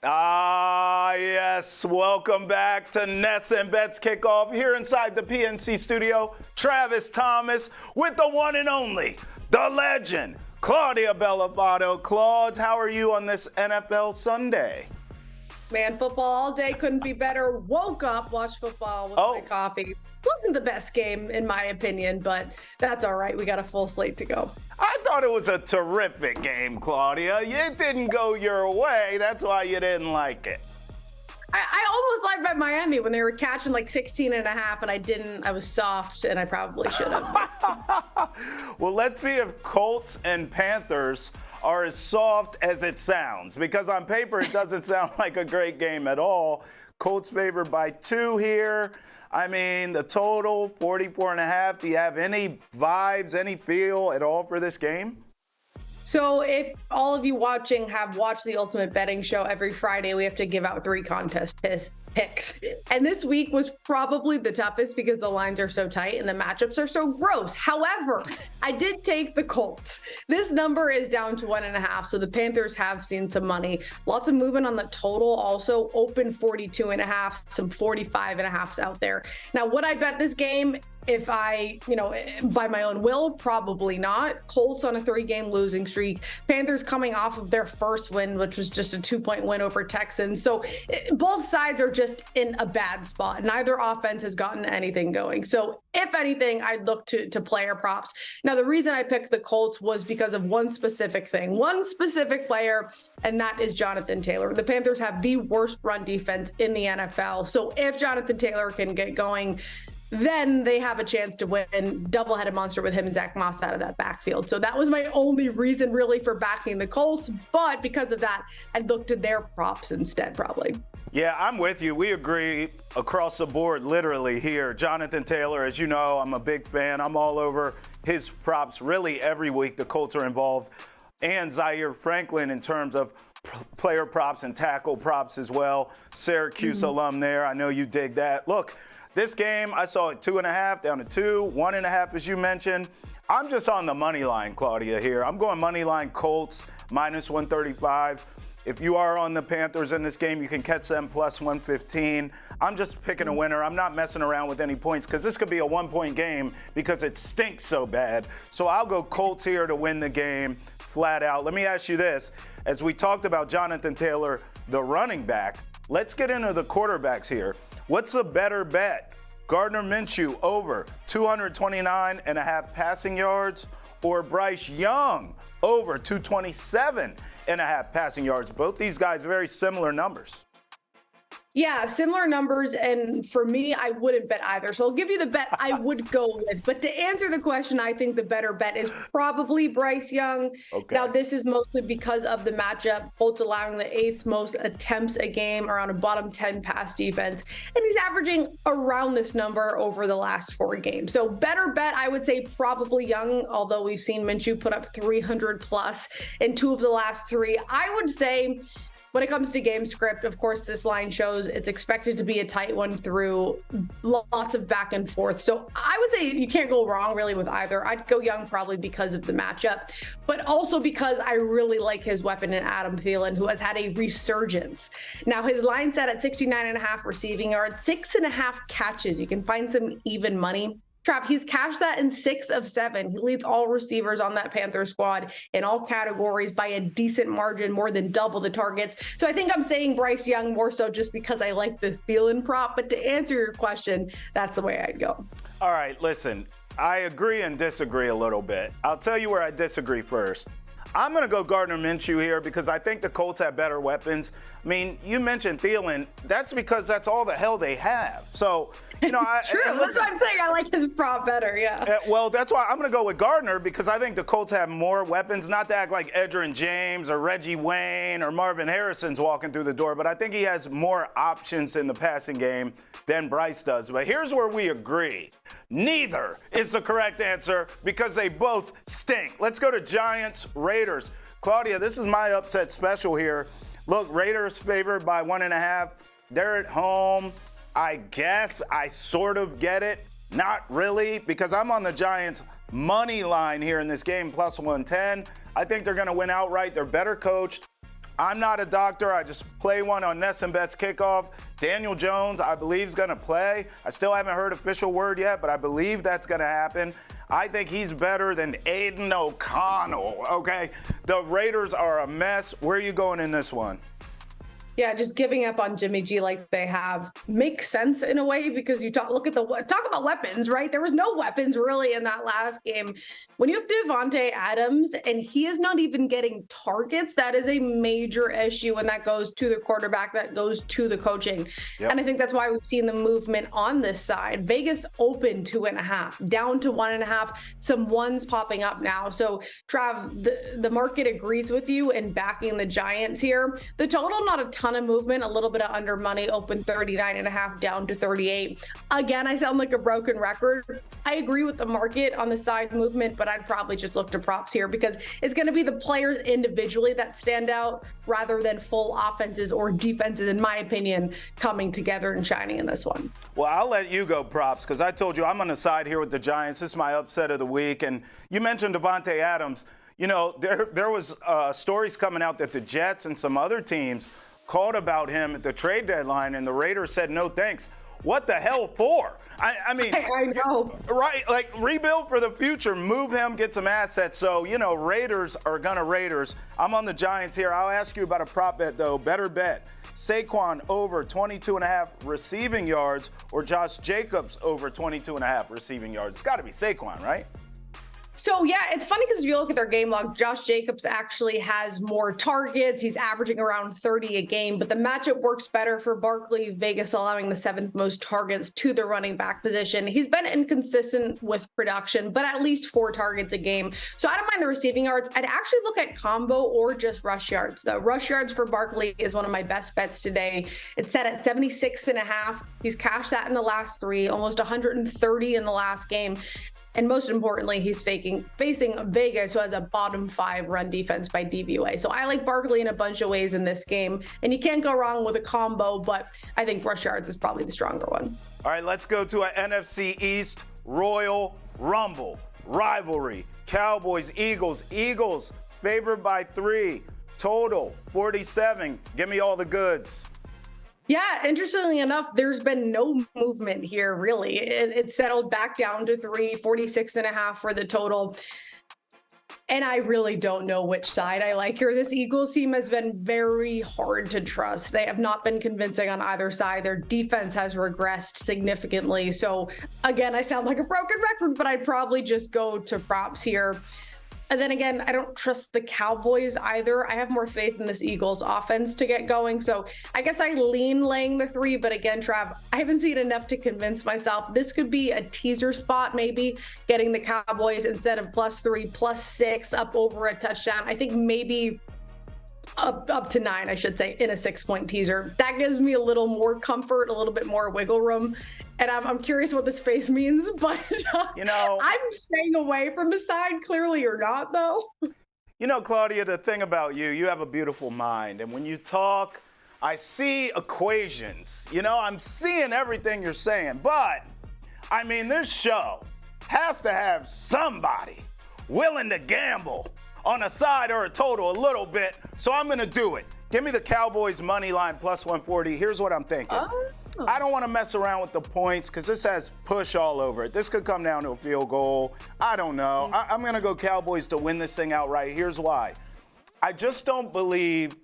Ah, yes. Welcome back to NESN Bets Kickoff here inside the PNC studio. Travis Thomas with the one and only, the legend, Claudia Bellafato. Claude, how are you on this NFL Sunday? Man, football all day couldn't be better. Woke up, watched football with my coffee. Wasn't the best game, in my opinion, but that's all right. We got a full slate to go. I thought it was a terrific game, Claudia. It didn't go your way. That's why you didn't like it. I almost liked my Miami when they were catching like 16 and a half, and I didn't. I was soft, and I probably should have. Well, let's see if Colts and Panthers are as soft as it sounds, because on paper it doesn't sound like a great game at all. Colts favored by 2 here. I mean, the total 44.5. Do you have any vibes, any feel at all for this game? So if all of you watching have watched the Ultimate Betting Show every Friday, we have to give out 3 contest picks. And this week was probably the toughest because the lines are so tight and the matchups are so gross. However, I did take the Colts. This number is down to 1.5, so the Panthers have seen some money. Lots of movement on the total, also open 42.5, some 45.5s out there. Now, would I bet this game if I, by my own will? Probably not. Colts on a 3-game losing streak. Panthers coming off of their first win, which was just a 2-point win over Texans. So both sides are just in a bad spot. Neither offense has gotten anything going. So if anything, I'd look to player props. Now, the reason I picked the Colts was because of one specific thing, one specific player, and that is Jonathan Taylor. The Panthers have the worst run defense in the NFL. So if Jonathan Taylor can get going, then they have a chance to win. Double-headed monster with him and Zach Moss out of that backfield. So that was my only reason really for backing the Colts. But because of that, I looked at their props instead, probably. Yeah, I'm with you. We agree across the board, literally here. Jonathan Taylor, as you know, I'm a big fan. I'm all over his props really every week. The Colts are involved. And Zaire Franklin in terms of player props and tackle props as well. Syracuse alum there. I know you dig that. Look, this game, I saw it 2.5 down to 2, 1.5 as you mentioned. I'm just on the money line, Claudia, here. I'm going money line Colts, minus 135. If you are on the Panthers in this game, you can catch them plus 115. I'm just picking a winner. I'm not messing around with any points because this could be a 1-point game because it stinks so bad. So I'll go Colts here to win the game flat out. Let me ask you this. As we talked about Jonathan Taylor, the running back, let's get into the quarterbacks here. What's a better bet? Gardner Minshew over 229.5 passing yards or Bryce Young over 227.5 passing yards? Both these guys, very similar numbers. Yeah, similar numbers, and for me, I wouldn't bet either. So I'll give you the bet I would go with. But to answer the question, I think the better bet is probably Bryce Young. Okay. Now, this is mostly because of the matchup. Colts allowing the 8th most attempts a game around a bottom 10 pass defense, and he's averaging around this number over the last 4 games. So better bet, I would say probably Young, although we've seen Minshew put up 300 plus in 2 of the last 3. I would say, when it comes to game script, of course, this line shows it's expected to be a tight one through lots of back and forth. So I would say you can't go wrong really with either. I'd go Young probably because of the matchup, but also because I really like his weapon in Adam Thielen, who has had a resurgence. Now, his line set at 69.5 receiving yards, 6.5 catches. You can find some even money. Trav, he's cashed that in 6 of 7. He leads all receivers on that Panther squad in all categories by a decent margin, more than double the targets. So I think I'm saying Bryce Young more so just because I like the Thielen prop. But to answer your question, that's the way I'd go. All right, listen, I agree and disagree a little bit. I'll tell you where I disagree first. I'm going to go Gardner Minshew here because I think the Colts have better weapons. I mean, you mentioned Thielen. That's because that's all the hell they have. So, True. That's what I'm saying. I like his prop better, yeah. Well, that's why I'm going to go with Gardner because I think the Colts have more weapons, not to act like Edgerrin James or Reggie Wayne or Marvin Harrison's walking through the door, but I think he has more options in the passing game than Bryce does. But here's where we agree. Neither is the correct answer because they both stink. Let's go to Giants, Raiders. Claudia, this is my upset special here. Look, Raiders favored by 1.5. They're at home. I guess I sort of get it. Not really, because I'm on the Giants money line here in this game, plus 110. I think they're going to win outright. They're better coached. I'm not a doctor. I just play one on NESN Bet's Kickoff. Daniel Jones, I believe, is going to play. I still haven't heard official word yet, but I believe that's going to happen. I think he's better than Aiden O'Connell, okay? The Raiders are a mess. Where are you going in this one? Yeah, just giving up on Jimmy G like they have makes sense in a way, because you talk about weapons, right? There was no weapons really in that last game. When you have Devontae Adams and he is not even getting targets, that is a major issue, and that goes to the quarterback, that goes to the coaching. Yep. And I think that's why we've seen the movement on this side. Vegas open 2.5, down to 1.5, some ones popping up now. So Trav, the market agrees with you in backing the Giants here. The total, not a ton of movement, a little bit of under money, open 39.5 down to 38. Again, I sound like a broken record. I agree with the market on the side movement, but I'd probably just look to props here, because it's going to be the players individually that stand out rather than full offenses or defenses, in my opinion, coming together and shining in this one. Well, I'll let you go props, because I told you I'm on the side here with the Giants. This is my upset of the week. And you mentioned Devontae Adams. You know, there was stories coming out that the Jets and some other teams called about him at the trade deadline, and the Raiders said no thanks. What the hell for? I mean, I know. Right, like rebuild for the future, move him, get some assets. So, you know, Raiders are gonna Raiders. I'm on the Giants here. I'll ask you about a prop bet, though. Better bet. Saquon over 22.5 receiving yards, or Josh Jacobs over 22.5 receiving yards. It's got to be Saquon, right? So, yeah, it's funny because if you look at their game log, Josh Jacobs actually has more targets. He's averaging around 30 a game, but the matchup works better for Barkley. Vegas allowing the 7th most targets to the running back position. He's been inconsistent with production, but at least 4 targets a game. So I don't mind the receiving yards. I'd actually look at combo or just rush yards. The rush yards for Barkley is one of my best bets today. It's set at 76.5. He's cashed that in the last 3, almost 130 in the last game. And most importantly, he's facing Vegas, who has a bottom 5 run defense by DVOA. So I like Barkley in a bunch of ways in this game. And you can't go wrong with a combo, but I think rush yards is probably the stronger one. All right, let's go to an NFC East Royal Rumble rivalry. Cowboys, Eagles. Eagles favored by 3. Total 47. Give me all the goods. Yeah, interestingly enough, there's been no movement here, really. It settled back down to 3, 46.5 for the total. And I really don't know which side I like here. This Eagles team has been very hard to trust. They have not been convincing on either side. Their defense has regressed significantly. So again, I sound like a broken record, but I'd probably just go to props here. And then again, I don't trust the Cowboys either. I have more faith in this Eagles offense to get going. So I guess I lean laying the 3. But again, Trav, I haven't seen enough to convince myself. This could be a teaser spot, maybe getting the Cowboys instead of +3, +6 up over a touchdown. I think maybe up to 9, I should say, in a 6-point teaser. That gives me a little more comfort, a little bit more wiggle room. And I'm curious what the space means, but you know, I'm staying away from the side, clearly or not, though. You know, Claudia, the thing about you have a beautiful mind. And when you talk, I see equations. You know, I'm seeing everything you're saying. But, I mean, this show has to have somebody willing to gamble on a side or a total a little bit. So I'm going to do it. Give me the Cowboys money line +140. Here's what I'm thinking. I don't want to mess around with the points because this has push all over it. This could come down to a field goal. I don't know. I'm going to go Cowboys to win this thing outright. Here's why. I just don't believe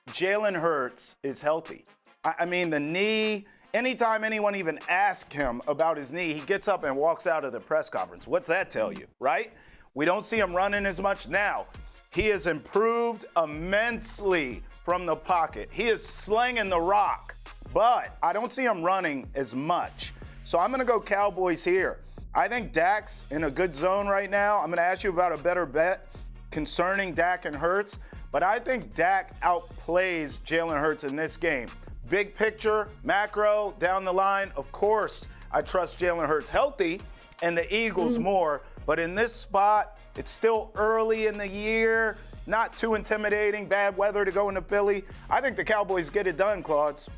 Jalen Hurts is healthy. I mean, the knee, anytime anyone even asks him about his knee, he gets up and walks out of the press conference. What's that tell you, right? We don't see him running as much now. He has improved immensely from the pocket. He is slinging the rock. But I don't see him running as much. So I'm going to go Cowboys here. I think Dak's in a good zone right now. I'm going to ask you about a better bet concerning Dak and Hurts. But I think Dak outplays Jalen Hurts in this game. Big picture, macro, down the line, of course, I trust Jalen Hurts healthy and the Eagles more. But in this spot, it's still early in the year. Not too intimidating, bad weather to go into Philly. I think the Cowboys get it done, Claudes.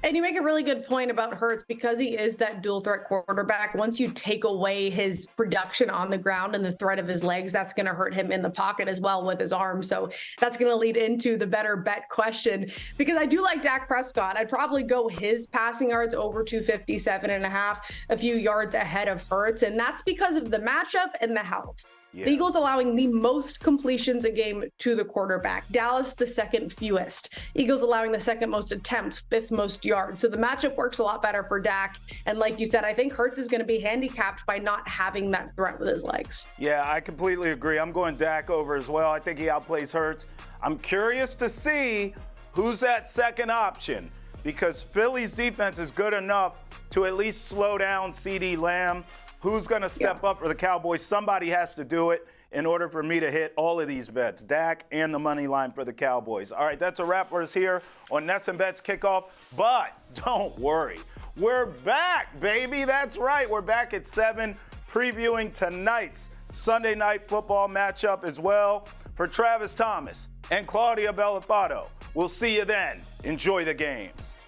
And you make a really good point about Hurts because he is that dual threat quarterback. Once you take away his production on the ground and the threat of his legs, that's going to hurt him in the pocket as well with his arm. So that's going to lead into the better bet question, because I do like Dak Prescott. I'd probably go his passing yards over 257.5, a few yards ahead of Hurts. And that's because of the matchup and the health. Yeah. The Eagles allowing the most completions a game to the quarterback. Dallas, the second fewest. Eagles allowing the second most attempts, fifth most yards. So the matchup works a lot better for Dak. And like you said, I think Hurts is going to be handicapped by not having that threat with his legs. Yeah, I completely agree. I'm going Dak over as well. I think he outplays Hurts. I'm curious to see who's that second option, because Philly's defense is good enough to at least slow down CeeDee Lamb. Who's going to step up for the Cowboys? Somebody has to do it in order for me to hit all of these bets, Dak and the money line for the Cowboys. All right, that's a wrap for us here on NESN Bets Kickoff. But don't worry, we're back, baby. That's right. We're back at 7, previewing tonight's Sunday Night Football matchup as well. For Travis Thomas and Claudia Bellafato, we'll see you then. Enjoy the games.